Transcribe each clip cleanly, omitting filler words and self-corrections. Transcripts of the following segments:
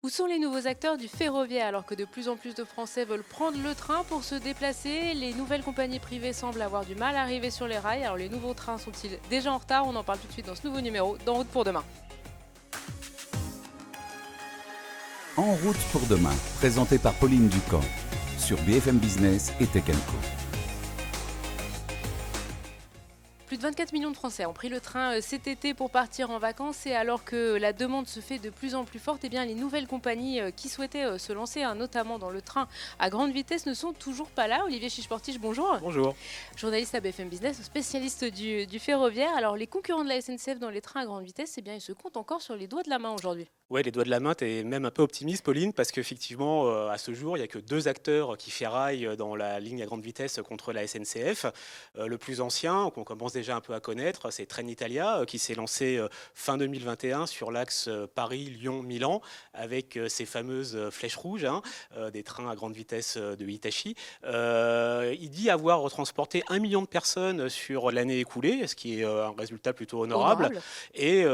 Où sont les nouveaux acteurs du ferroviaire? Alors que de plus en plus de Français veulent prendre le train pour se déplacer, les nouvelles compagnies privées semblent avoir du mal à arriver sur les rails. Alors les nouveaux trains sont-ils déjà en retard? On en parle tout de suite dans ce nouveau numéro d'En route pour demain. En route pour demain, présenté par Pauline Ducamp sur BFM Business et Tech Co. Plus de 24 millions de Français ont pris le train cet été pour partir en vacances et alors que la demande se fait de plus en plus forte, eh bien, les nouvelles compagnies qui souhaitaient se lancer, notamment dans le train à grande vitesse, ne sont toujours pas là. Olivier Chichportige, bonjour. Bonjour. Journaliste à BFM Business, spécialiste du ferroviaire. Alors les concurrents de la SNCF dans les trains à grande vitesse, eh bien, ils se comptent encore sur les doigts de la main aujourd'hui. Ouais, les doigts de la main, tu es même un peu optimiste, Pauline, parce qu'effectivement, à ce jour, il n'y a que deux acteurs qui ferraillent dans la ligne à grande vitesse contre la SNCF. Le plus ancien, qu'on commence déjà un peu à connaître, c'est Trenitalia, qui s'est lancé fin 2021 sur l'axe Paris-Lyon-Milan, avec ses fameuses flèches rouges, des trains à grande vitesse de Hitachi. Il dit avoir transporté 1 million de personnes sur l'année écoulée, ce qui est un résultat plutôt honorable, Honorable. et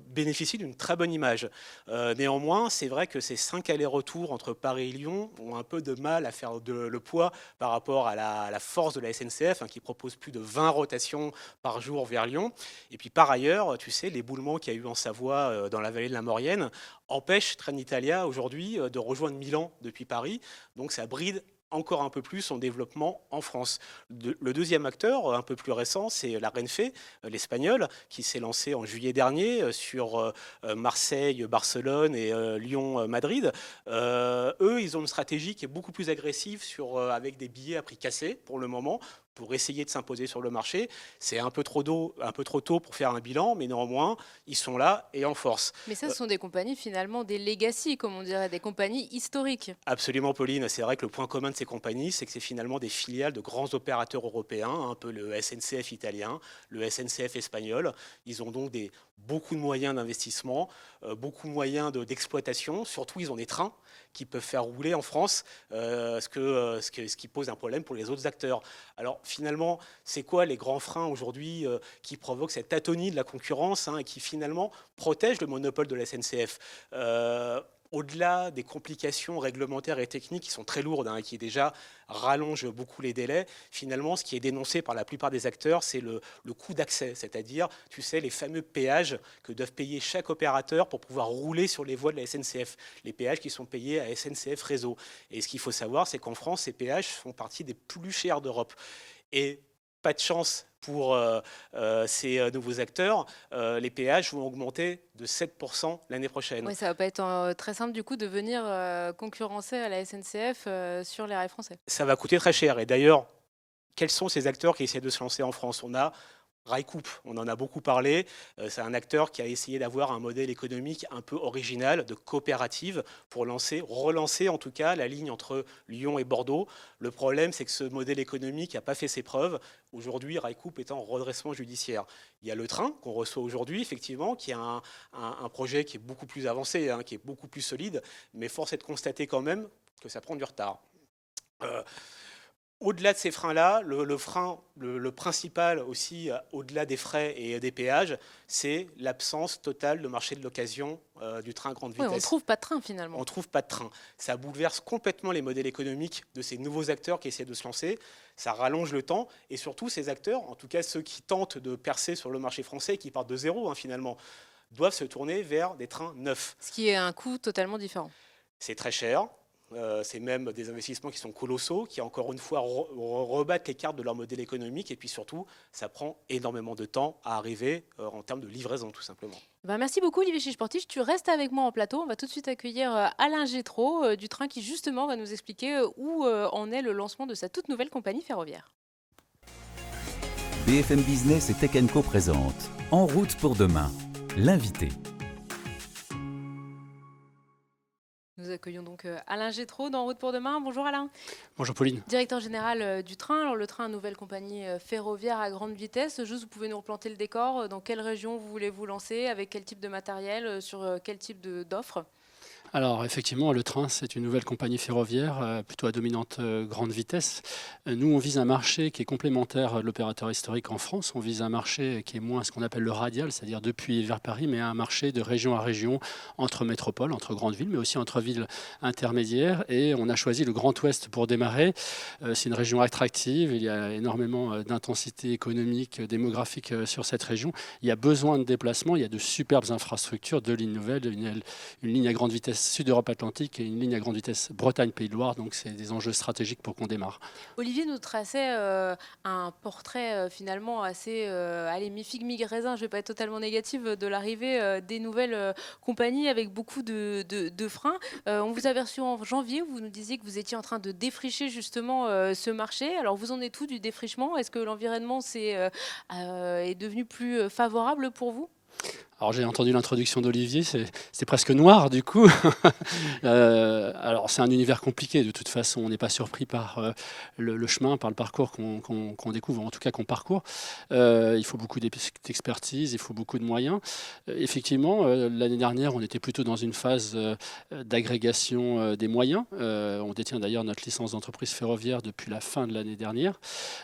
bénéficie d'une très bonne image. Néanmoins, c'est vrai que ces 5 allers-retours entre Paris et Lyon ont un peu de mal à faire le poids par rapport à la force de la SNCF, qui propose plus de 20 rotations par jour vers Lyon. Et puis par ailleurs, tu sais, l'éboulement qu'il y a eu en Savoie, dans la vallée de la Maurienne, empêche Trenitalia aujourd'hui de rejoindre Milan depuis Paris. Donc ça bride encore un peu plus son développement en France. Le deuxième acteur, un peu plus récent, c'est la Renfe, l'espagnol, qui s'est lancé en juillet dernier sur Marseille, Barcelone et Lyon, Madrid. Eux, ils ont une stratégie qui est beaucoup plus agressive avec des billets à prix cassé pour le moment, pour essayer de s'imposer sur le marché. C'est un peu trop tôt pour faire un bilan, mais néanmoins, ils sont là et en force. Mais ça, ce sont des compagnies finalement, des legacy, comme on dirait, des compagnies historiques. Absolument, Pauline. C'est vrai que le point commun de ces compagnies, c'est que c'est finalement des filiales de grands opérateurs européens, un peu le SNCF italien, le SNCF espagnol. Ils ont donc beaucoup de moyens d'investissement, beaucoup de moyens d'exploitation. Surtout, ils ont des trains qui peuvent faire rouler en France, ce qui pose un problème pour les autres acteurs. Alors finalement, c'est quoi les grands freins aujourd'hui qui provoquent cette atonie de la concurrence, et qui finalement protègent le monopole de la SNCF? Au-delà des complications réglementaires et techniques qui sont très lourdes, et qui déjà rallongent beaucoup les délais, finalement, ce qui est dénoncé par la plupart des acteurs, c'est le coût d'accès, c'est-à-dire, tu sais, les fameux péages que doivent payer chaque opérateur pour pouvoir rouler sur les voies de la SNCF, les péages qui sont payés à SNCF Réseau. Et ce qu'il faut savoir, c'est qu'en France, ces péages font partie des plus chers d'Europe. Et pas de chance pour ces nouveaux acteurs, les péages vont augmenter de 7% l'année prochaine. Oui, ça va pas être très simple du coup de venir concurrencer à la SNCF sur les rails français. Ça va coûter très cher. Et d'ailleurs, quels sont ces acteurs qui essaient de se lancer en France? On a Railcoop, on en a beaucoup parlé. C'est un acteur qui a essayé d'avoir un modèle économique un peu original, de coopérative, pour relancer en tout cas la ligne entre Lyon et Bordeaux. Le problème, c'est que ce modèle économique n'a pas fait ses preuves. Aujourd'hui, Railcoop est en redressement judiciaire. Il y a le train qu'on reçoit aujourd'hui, effectivement, qui a un projet qui est beaucoup plus avancé, qui est beaucoup plus solide, mais force est de constater quand même que ça prend du retard. Euh, Au-delà de ces freins-là, le principal aussi, au-delà des frais et des péages, c'est l'absence totale de marché de l'occasion du train à grande Oui, on ne vitesse. trouve pas de train finalement. On ne trouve pas de train. Ça bouleverse complètement les modèles économiques de ces nouveaux acteurs qui essaient de se lancer. Ça rallonge le temps. Et surtout, ces acteurs, en tout cas ceux qui tentent de percer sur le marché français et qui partent de zéro, finalement, doivent se tourner vers des trains neufs. Ce qui est un coût totalement différent. C'est très cher. C'est même des investissements qui sont colossaux, qui encore une fois rebattent les cartes de leur modèle économique. Et puis surtout, ça prend énormément de temps à arriver en termes de livraison, tout simplement. Ben, merci beaucoup Olivier Chichportige. Tu restes avec moi en plateau. On va tout de suite accueillir Alain Gétraud du train qui justement va nous expliquer où en est le lancement de sa toute nouvelle compagnie ferroviaire. BFM Business et Tech Co présente En route pour demain, l'invité. Nous accueillons donc Alain Gétraud d'En route pour demain. Bonjour Alain. Bonjour Pauline. Directeur général du train. Alors le train, nouvelle compagnie ferroviaire à grande vitesse. Juste, vous pouvez nous replanter le décor. Dans quelle région vous voulez vous lancer? Avec quel type de matériel? Sur quel type d'offre? Alors effectivement, le train, c'est une nouvelle compagnie ferroviaire, plutôt à dominante grande vitesse. Nous, on vise un marché qui est complémentaire de l'opérateur historique en France. On vise un marché qui est moins ce qu'on appelle le radial, c'est-à-dire depuis et vers Paris, mais un marché de région à région, entre métropoles, entre grandes villes, mais aussi entre villes intermédiaires. Et on a choisi le Grand Ouest pour démarrer. C'est une région attractive, il y a énormément d'intensité économique, démographique sur cette région. Il y a besoin de déplacement, il y a de superbes infrastructures, deux lignes nouvelles, une ligne à grande vitesse Sud-Europe-Atlantique et une ligne à grande vitesse Bretagne-Pays de Loire. Donc, c'est des enjeux stratégiques pour qu'on démarre. Olivier nous traçait un portrait finalement assez allez, mi-figue, mi-raisin, je ne vais pas être totalement négative, de l'arrivée des nouvelles compagnies avec beaucoup de freins. On vous a reçu en janvier, vous nous disiez que vous étiez en train de défricher justement ce marché. Alors vous en êtes où du défrichement? Est-ce que l'environnement est devenu plus favorable pour vous? Alors j'ai entendu l'introduction d'Olivier, c'est presque noir du coup. Alors c'est un univers compliqué de toute façon, on n'est pas surpris par le chemin, par le parcours qu'on découvre, en tout cas qu'on parcourt. Il faut beaucoup d'expertise, il faut beaucoup de moyens. Effectivement, l'année dernière, on était plutôt dans une phase d'agrégation des moyens. On détient d'ailleurs notre licence d'entreprise ferroviaire depuis la fin de l'année dernière.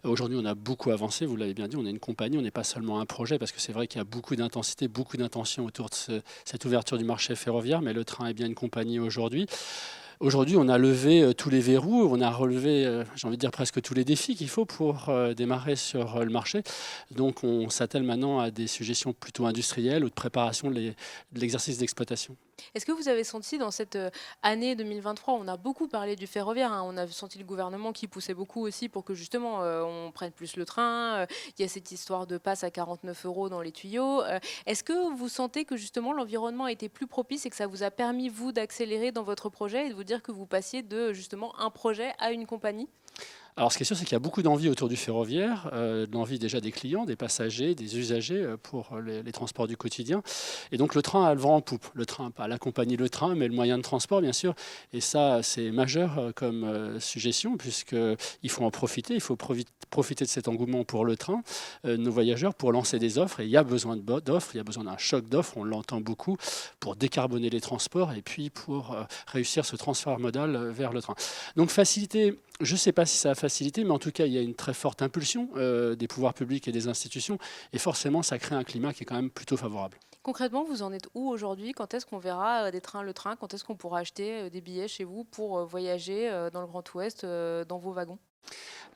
Aujourd'hui, on a beaucoup avancé, vous l'avez bien dit, on est une compagnie, on n'est pas seulement un projet, parce que c'est vrai qu'il y a beaucoup d'intensité, beaucoup d'intention autour de cette ouverture du marché ferroviaire, mais le train est bien une compagnie aujourd'hui. Aujourd'hui, on a levé tous les verrous, on a relevé, j'ai envie de dire, presque tous les défis qu'il faut pour démarrer sur le marché. Donc, on s'attelle maintenant à des suggestions plutôt industrielles ou de préparation de l'exercice d'exploitation. Est-ce que vous avez senti dans cette année 2023, on a beaucoup parlé du ferroviaire, hein, on a senti le gouvernement qui poussait beaucoup aussi pour que justement on prenne plus le train, il y a cette histoire de passe à 49 € dans les tuyaux. Est-ce que vous sentez que justement l'environnement était plus propice et que ça vous a permis, vous, d'accélérer dans votre projet et de vous dire que vous passiez de justement un projet à une compagnie? Alors, ce qui est sûr, c'est qu'il y a beaucoup d'envie autour du ferroviaire, de l'envie déjà des clients, des passagers, des usagers pour les transports du quotidien. Et donc, le train a le vent en poupe. Le train, pas la compagnie, le train, mais le moyen de transport, bien sûr. Et ça, c'est majeur comme suggestion, puisqu'il faut en profiter. Il faut profiter de cet engouement pour le train, nos voyageurs, pour lancer des offres. Et il y a besoin d'offres, il y a besoin d'un choc d'offres, on l'entend beaucoup, pour décarboner les transports et puis pour réussir ce transfert modal vers le train. Donc, faciliter. Je ne sais pas si ça a facilité, mais en tout cas, il y a une très forte impulsion des pouvoirs publics et des institutions. Et forcément, ça crée un climat qui est quand même plutôt favorable. Concrètement, vous en êtes où aujourd'hui? Quand est-ce qu'on verra des trains, le train? Quand est-ce qu'on pourra acheter des billets chez vous pour voyager dans le Grand Ouest, dans vos wagons?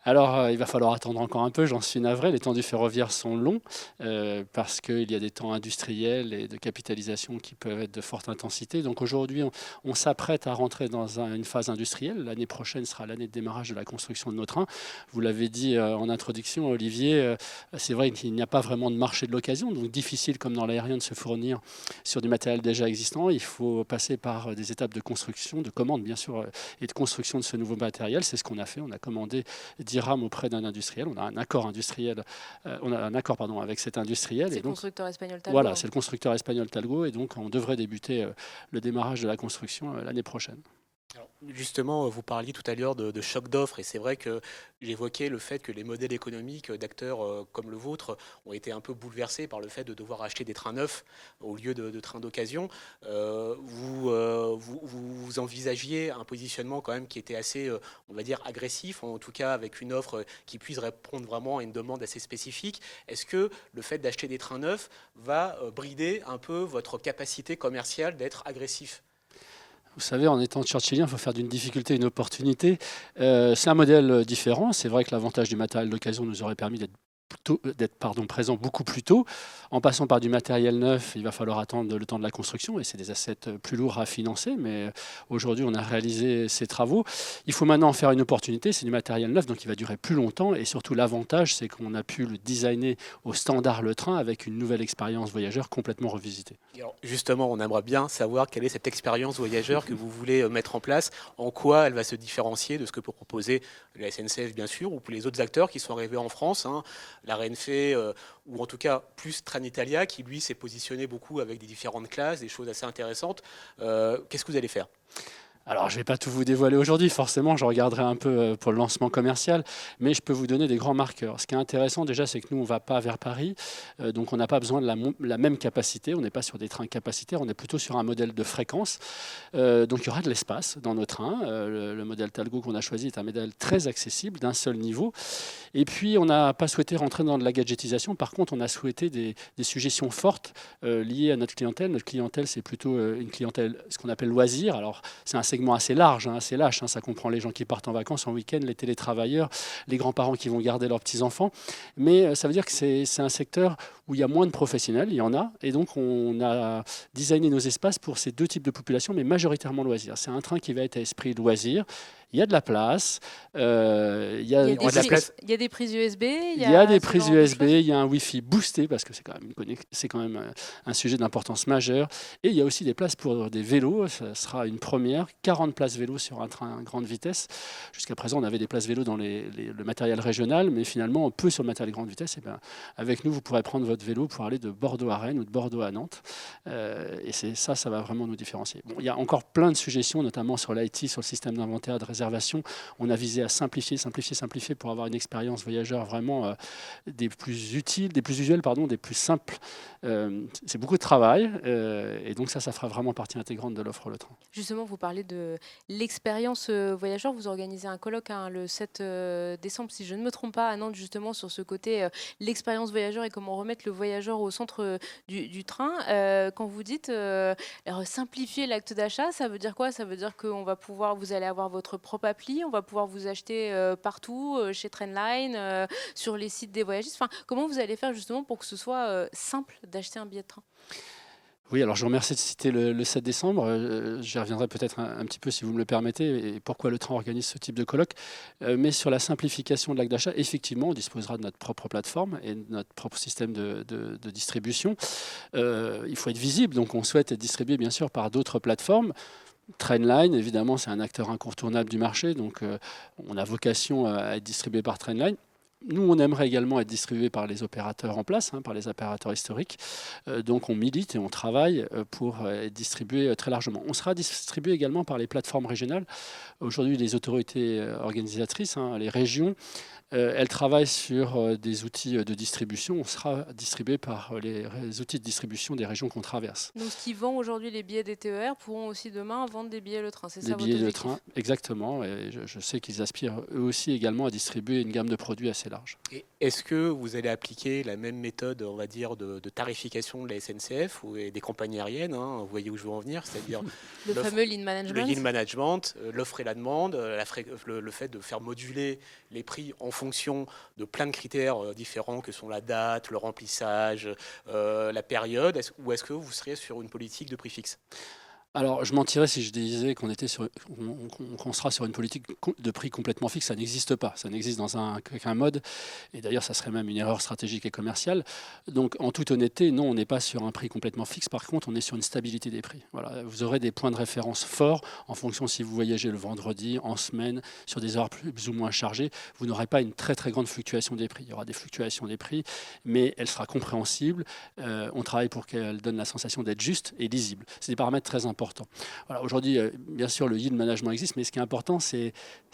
Alors, il va falloir attendre encore un peu, j'en suis navré. Les temps du ferroviaire sont longs parce qu'il y a des temps industriels et de capitalisation qui peuvent être de forte intensité. Donc aujourd'hui, on s'apprête à rentrer dans une phase industrielle. L'année prochaine sera l'année de démarrage de la construction de nos trains. Vous l'avez dit en introduction, Olivier, c'est vrai qu'il n'y a pas vraiment de marché de l'occasion, donc difficile comme dans l'aérien de se fournir sur du matériel déjà existant. Il faut passer par des étapes de construction, de commande bien sûr, et de construction de ce nouveau matériel. C'est ce qu'on a fait. On a commandé 10 rames auprès d'un industriel. On a un accord industriel, avec cet industriel. C'est le constructeur espagnol Talgo. Voilà, c'est le constructeur espagnol Talgo, et donc on devrait débuter le démarrage de la construction l'année prochaine. Alors, justement, vous parliez tout à l'heure de choc d'offres, et c'est vrai que j'évoquais le fait que les modèles économiques d'acteurs comme le vôtre ont été un peu bouleversés par le fait de devoir acheter des trains neufs au lieu de trains d'occasion. Vous envisagiez un positionnement quand même qui était assez, on va dire, agressif, en tout cas avec une offre qui puisse répondre vraiment à une demande assez spécifique. Est-ce que le fait d'acheter des trains neufs va brider un peu votre capacité commerciale d'être agressif ? Vous savez, en étant churchillien, il faut faire d'une difficulté une opportunité. C'est un modèle différent. C'est vrai que l'avantage du matériel d'occasion nous aurait permis d'être présent beaucoup plus tôt. En passant par du matériel neuf, il va falloir attendre le temps de la construction, et c'est des assets plus lourds à financer, mais aujourd'hui on a réalisé ces travaux. Il faut maintenant en faire une opportunité, c'est du matériel neuf, donc il va durer plus longtemps, et surtout l'avantage, c'est qu'on a pu le designer au standard le train avec une nouvelle expérience voyageur complètement revisitée. Alors justement, on aimerait bien savoir quelle est cette expérience voyageur que vous voulez mettre en place, en quoi elle va se différencier de ce que peut proposer la SNCF bien sûr, ou les autres acteurs qui sont arrivés en France, hein, la Renfe, ou en tout cas plus Trenitalia, qui lui s'est positionné beaucoup avec des différentes classes, des choses assez intéressantes. Qu'est-ce que vous allez faire ? Alors, je ne vais pas tout vous dévoiler aujourd'hui, forcément, je regarderai un peu pour le lancement commercial, mais je peux vous donner des grands marqueurs. Ce qui est intéressant déjà, c'est que nous, on ne va pas vers Paris, donc on n'a pas besoin de la même capacité, on n'est pas sur des trains capacitaires, on est plutôt sur un modèle de fréquence. Donc, il y aura de l'espace dans nos trains. Le modèle Talgo qu'on a choisi est un modèle très accessible, d'un seul niveau. Et puis, on n'a pas souhaité rentrer dans de la gadgetisation, par contre, on a souhaité des suggestions fortes liées à notre clientèle. Notre clientèle, c'est plutôt une clientèle, ce qu'on appelle loisir. Alors, c'est un segment assez large, assez lâche. Ça comprend les gens qui partent en vacances en week-end, les télétravailleurs, les grands-parents qui vont garder leurs petits-enfants. Mais ça veut dire que c'est un secteur où il y a moins de professionnels, il y en a. Et donc, on a designé nos espaces pour ces deux types de populations, mais majoritairement loisirs. C'est un train qui va être à esprit loisir. Il y a de la place. Il y a des prises USB. Il y a des prises USB. Il y a un Wi-Fi boosté parce que c'est quand même un sujet d'importance majeure. Et il y a aussi des places pour des vélos. Ça sera une première. 40 places vélos sur un train à grande vitesse. Jusqu'à présent, on avait des places vélos dans le matériel régional, mais finalement, peu sur le matériel grande vitesse. Et bien, avec nous, vous pourrez prendre votre vélo pour aller de Bordeaux à Rennes ou de Bordeaux à Nantes. Et ça va vraiment nous différencier. Bon, il y a encore plein de suggestions, notamment sur l'IT, sur le système d'inventaire, de réservation. On a visé à simplifier pour avoir une expérience voyageur vraiment des plus utiles, des plus usuelles, des plus simples. C'est beaucoup de travail et donc ça fera vraiment partie intégrante de l'offre Le Train. Justement, vous parlez de l'expérience voyageur. Vous organisez un colloque le 7 décembre, si je ne me trompe pas, à Nantes, justement, sur ce côté l'expérience voyageur et comment remettre le voyageur au centre du train. Quand vous dites simplifier l'acte d'achat, ça veut dire quoi? Ça veut dire que vous allez avoir votre propre appli, on va pouvoir vous acheter partout, chez Trainline, sur les sites des voyagistes. Enfin, comment vous allez faire justement pour que ce soit simple d'acheter un billet de train? Oui, alors je vous remercie de citer le 7 décembre. J'y reviendrai peut-être un petit peu si vous me le permettez et pourquoi Le Train organise ce type de colloque. Mais sur la simplification de l'acte d'achat, effectivement, on disposera de notre propre plateforme et de notre propre système de distribution. Il faut être visible, donc on souhaite être distribué bien sûr par d'autres plateformes. Trainline, évidemment, c'est un acteur incontournable du marché, donc on a vocation à être distribué par Trainline. Nous, on aimerait également être distribué par les opérateurs en place, par les opérateurs historiques. Donc, on milite et on travaille pour être distribué très largement. On sera distribué également par les plateformes régionales. Aujourd'hui, les autorités organisatrices, les régions, elles travaillent sur des outils de distribution. On sera distribué par les outils de distribution des régions qu'on traverse. Donc, ce qui vend aujourd'hui les billets des TER pourront aussi demain vendre des billets Le Train. C'est ça votre billets objectif? de train, exactement. Et je sais qu'ils aspirent eux aussi également à distribuer une gamme de produits assez large. Et est-ce que vous allez appliquer la même méthode, on va dire, de tarification de la SNCF ou des compagnies aériennes, vous voyez où je veux en venir, c'est-à-dire le fameux lean management. Le lean management, l'offre et la demande, le fait de faire moduler les prix en fonction de plein de critères différents que sont la date, le remplissage, la période, ou est-ce que vous seriez sur une politique de prix fixe? Alors, je mentirais si je disais qu'on sera sur une politique de prix complètement fixe. Ça n'existe pas. Ça n'existe dans aucun mode. Et d'ailleurs, ça serait même une erreur stratégique et commerciale. Donc, en toute honnêteté, non, on n'est pas sur un prix complètement fixe. Par contre, on est sur une stabilité des prix. Voilà. Vous aurez des points de référence forts en fonction si vous voyagez le vendredi, en semaine, sur des heures plus ou moins chargées. Vous n'aurez pas une très, très grande fluctuation des prix. Il y aura des fluctuations des prix, mais elle sera compréhensible. On travaille pour qu'elle donne la sensation d'être juste et lisible. C'est des paramètres très importants. Voilà, aujourd'hui, bien sûr, le yield management existe, mais ce qui est important, c'est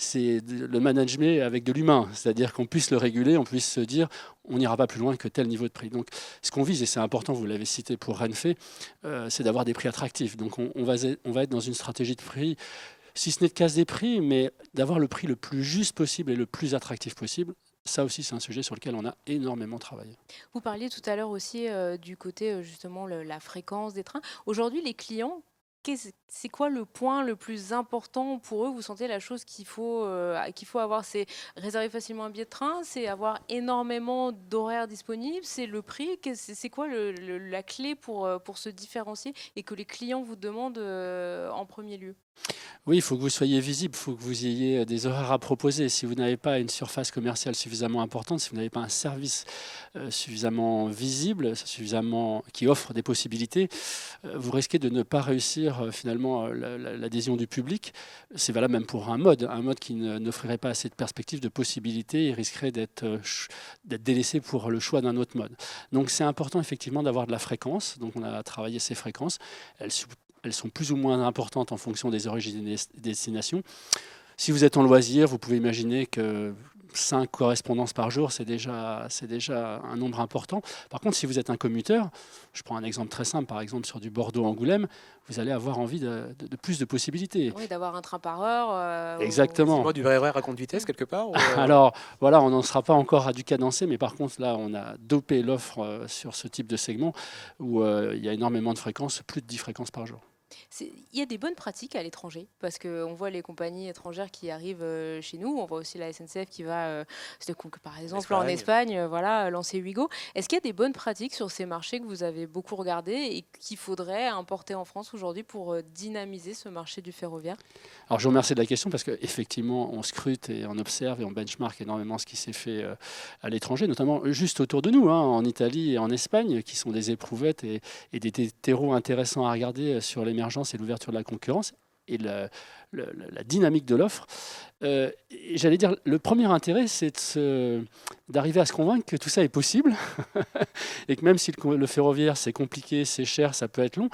le management avec de l'humain, c'est-à-dire qu'on puisse le réguler, on puisse se dire on n'ira pas plus loin que tel niveau de prix. Donc, ce qu'on vise, et c'est important, vous l'avez cité pour Renfe, c'est d'avoir des prix attractifs. Donc, on va être dans une stratégie de prix, si ce n'est de casse des prix, mais d'avoir le prix le plus juste possible et le plus attractif possible. Ça aussi, c'est un sujet sur lequel on a énormément travaillé. Vous parliez tout à l'heure aussi du côté, justement, la fréquence des trains. Aujourd'hui, les clients, c'est quoi le point le plus important pour eux? Vous sentez la chose qu'il faut avoir, c'est réserver facilement un billet de train, c'est avoir énormément d'horaires disponibles, c'est le prix. C'est quoi la clé pour se différencier et que les clients vous demandent en premier lieu? Oui, il faut que vous soyez visible, il faut que vous ayez des horaires à proposer. Si vous n'avez pas une surface commerciale suffisamment importante, si vous n'avez pas un service suffisamment visible, qui offre des possibilités, vous risquez de ne pas réussir finalement l'adhésion du public. C'est valable même pour un mode qui n'offrirait pas assez de perspectives, de possibilités et risquerait d'être délaissé pour le choix d'un autre mode. Donc c'est important effectivement d'avoir de la fréquence. Donc on a travaillé ces fréquences. elles sont plus ou moins importantes en fonction des origines et des destinations. Si vous êtes en loisir, vous pouvez imaginer que 5 correspondances par jour, c'est déjà un nombre important. Par contre, si vous êtes un commuteur, je prends un exemple très simple, par exemple sur du Bordeaux-Angoulême, vous allez avoir envie de plus de possibilités. Oui, d'avoir un train par heure. Exactement. C'est moi du RER à compte vitesse quelque part Alors voilà, on n'en sera pas encore à du cadencé, mais par contre là, on a dopé l'offre sur ce type de segment où il y a énormément de fréquences, plus de 10 fréquences par jour. Il y a des bonnes pratiques à l'étranger, parce qu'on voit les compagnies étrangères qui arrivent chez nous, on voit aussi la SNCF qui va, par exemple en Espagne, lancer Ouigo. Est-ce qu'il y a des bonnes pratiques sur ces marchés que vous avez beaucoup regardés et qu'il faudrait importer en France aujourd'hui pour dynamiser ce marché du ferroviaire ? Alors je vous remercie de la question parce qu'effectivement, on scrute et on observe et on benchmark énormément ce qui s'est fait à l'étranger, notamment juste autour de nous, en Italie et en Espagne, qui sont des éprouvettes et des terreaux intéressants à regarder sur l'émergence et l'ouverture de la concurrence et la dynamique de l'offre. J'allais dire, le premier intérêt, c'est d'arriver à se convaincre que tout ça est possible et que même si le ferroviaire, c'est compliqué, c'est cher, ça peut être long,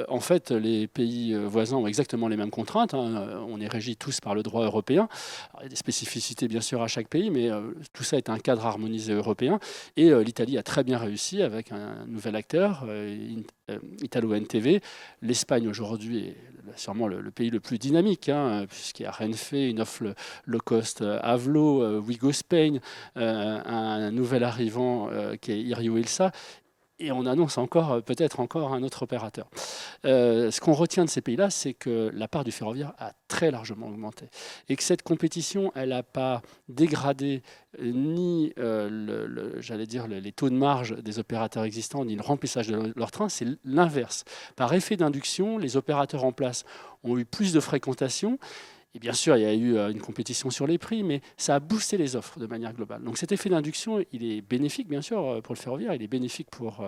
en fait, les pays voisins ont exactement les mêmes contraintes. On est régis tous par le droit européen. Alors, il y a des spécificités, bien sûr, à chaque pays, mais tout ça est un cadre harmonisé européen. Et l'Italie a très bien réussi avec un nouvel acteur, Italo-NTV. L'Espagne, aujourd'hui, est sûrement le pays le plus dynamique, puisqu'il y a Renfe, une offre low cost Avlo, Ouigo Spain, un nouvel arrivant qui est Irio-Ilsa, et on annonce peut-être encore un autre opérateur. Ce qu'on retient de ces pays-là, c'est que la part du ferroviaire a très largement augmenté et que cette compétition, elle n'a pas dégradé ni les taux de marge des opérateurs existants, ni le remplissage de leurs trains, c'est l'inverse. Par effet d'induction, les opérateurs en place ont eu plus de fréquentation. Et bien sûr, il y a eu une compétition sur les prix, mais ça a boosté les offres de manière globale. Donc cet effet d'induction, il est bénéfique, bien sûr, pour le ferroviaire, il est bénéfique pour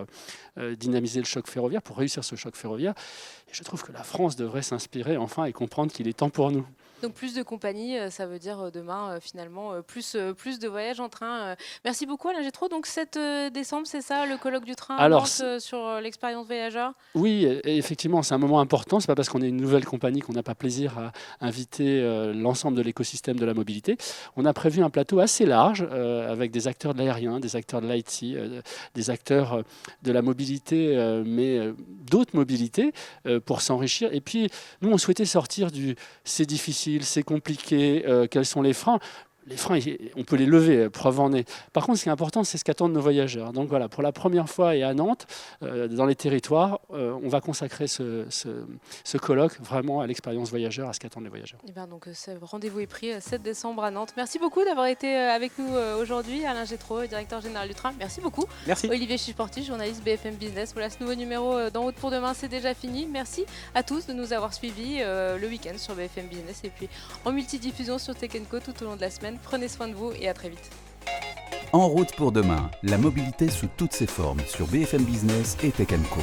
dynamiser le choc ferroviaire, pour réussir ce choc ferroviaire. Et je trouve que la France devrait s'inspirer enfin et comprendre qu'il est temps pour nous. Donc plus de compagnies, ça veut dire demain finalement plus de voyages en train. Merci beaucoup Alain Gétraud. Donc 7 décembre, c'est ça, le colloque du train à Nantes sur l'expérience voyageur ? Oui, effectivement, c'est un moment important. Ce n'est pas parce qu'on est une nouvelle compagnie qu'on n'a pas plaisir à inviter l'ensemble de l'écosystème de la mobilité. On a prévu un plateau assez large avec des acteurs de l'aérien, des acteurs de l'IT, des acteurs de la mobilité, mais d'autres mobilités pour s'enrichir. Et puis, nous, on souhaitait sortir du « c'est difficile ». C'est compliqué, quels sont les freins ? Les freins, on peut les lever, preuve en est. Par contre, ce qui est important, c'est ce qu'attendent nos voyageurs. Donc voilà, pour la première fois et à Nantes, dans les territoires, on va consacrer ce colloque vraiment à l'expérience voyageur, à ce qu'attendent les voyageurs. Et bien donc, rendez-vous est pris 7 décembre à Nantes. Merci beaucoup d'avoir été avec nous aujourd'hui. Alain Gétraud, directeur général du train. Merci beaucoup. Merci. Olivier Chichporti, journaliste BFM Business. Voilà, ce nouveau numéro d'En route pour demain, c'est déjà fini. Merci à tous de nous avoir suivis le week-end sur BFM Business et puis en multidiffusion sur Tech & Co tout au long de la semaine. Prenez soin de vous et à très vite. En route pour demain, la mobilité sous toutes ses formes sur BFM Business et Tech & Co.